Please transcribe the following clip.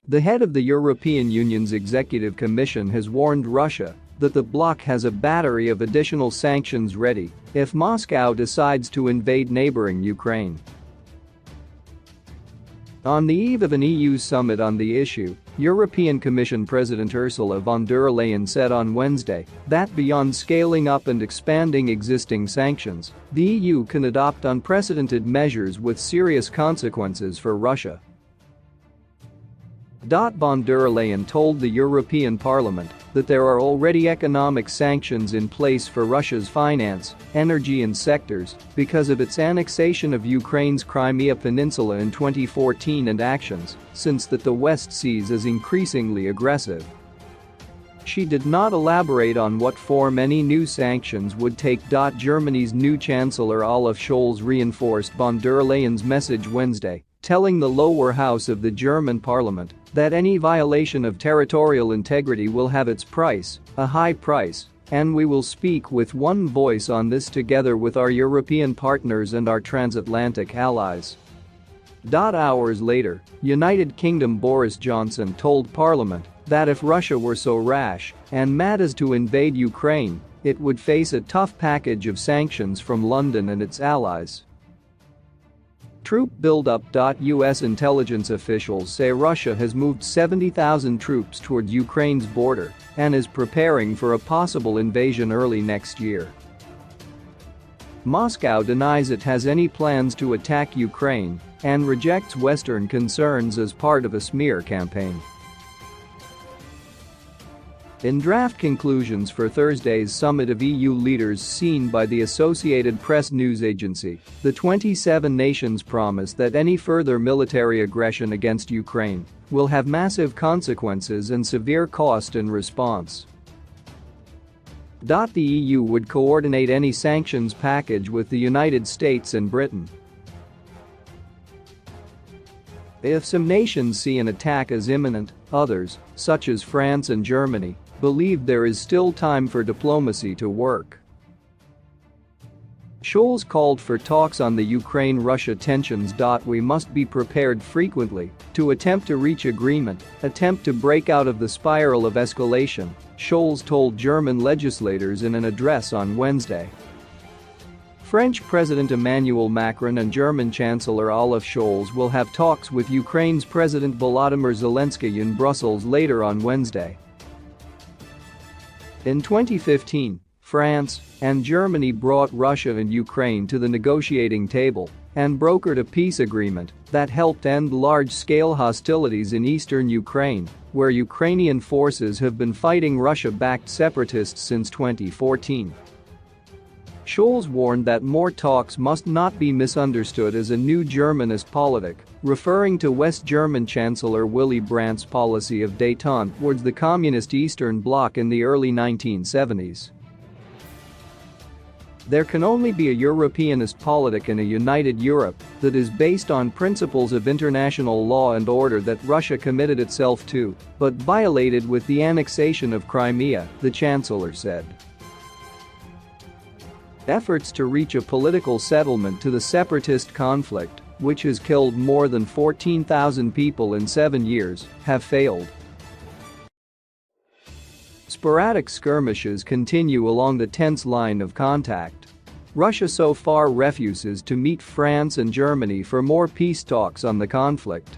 The head of the European Union's Executive Commission has warned Russia that the bloc has a battery of additional sanctions ready if Moscow decides to invade neighboring Ukraine. On the eve of an EU summit on the issue, European Commission President Ursula von der Leyen said on Wednesday that beyond scaling up and expanding existing sanctions, the EU can adopt unprecedented measures with serious consequences for Russia. Von der Leyen told the European Parliament that there are already economic sanctions in place for Russia's finance, energy and sectors because of its annexation of Ukraine's Crimea Peninsula in 2014 and actions since that the West sees as increasingly aggressive. She did not elaborate on what form any new sanctions would take. Germany's new Chancellor Olaf Scholz reinforced von der Leyen's message Wednesday, telling the lower house of the German parliament that any violation of territorial integrity will have its price, a high price, and we will speak with one voice on this together with our European partners and our transatlantic allies. Hours later, United Kingdom Boris Johnson told Parliament that if Russia were so rash and mad as to invade Ukraine, it would face a tough package of sanctions from London and its allies. Troop buildup. US intelligence officials say Russia has moved 70,000 troops toward Ukraine's border and is preparing for a possible invasion early next year. Moscow denies it has any plans to attack Ukraine and rejects Western concerns as part of a smear campaign. In draft conclusions for Thursday's summit of EU leaders seen by the Associated Press news agency, the 27 nations promise that any further military aggression against Ukraine will have massive consequences and severe cost in response. The EU would coordinate any sanctions package with the United States and Britain. If some nations see an attack as imminent, others, such as France and Germany, believe there is still time for diplomacy to work. Scholz called for talks on the Ukraine-Russia tensions. We must be prepared frequently to attempt to reach agreement, attempt to break out of the spiral of escalation, Scholz told German legislators in an address on Wednesday. French President Emmanuel Macron and German Chancellor Olaf Scholz will have talks with Ukraine's President Volodymyr Zelensky in Brussels later on Wednesday. In 2015, France and Germany brought Russia and Ukraine to the negotiating table and brokered a peace agreement that helped end large-scale hostilities in eastern Ukraine, where Ukrainian forces have been fighting Russia-backed separatists since 2014. Scholz warned that more talks must not be misunderstood as a new Germanist politic, referring to West German Chancellor Willy Brandt's policy of détente towards the Communist Eastern Bloc in the early 1970s. There can only be a Europeanist politic in a united Europe that is based on principles of international law and order that Russia committed itself to, but violated with the annexation of Crimea, the Chancellor said. Efforts to reach a political settlement to the separatist conflict, which has killed more than 14,000 people in 7 years, have failed. Sporadic skirmishes continue along the tense line of contact. Russia so far refuses to meet France and Germany for more peace talks on the conflict.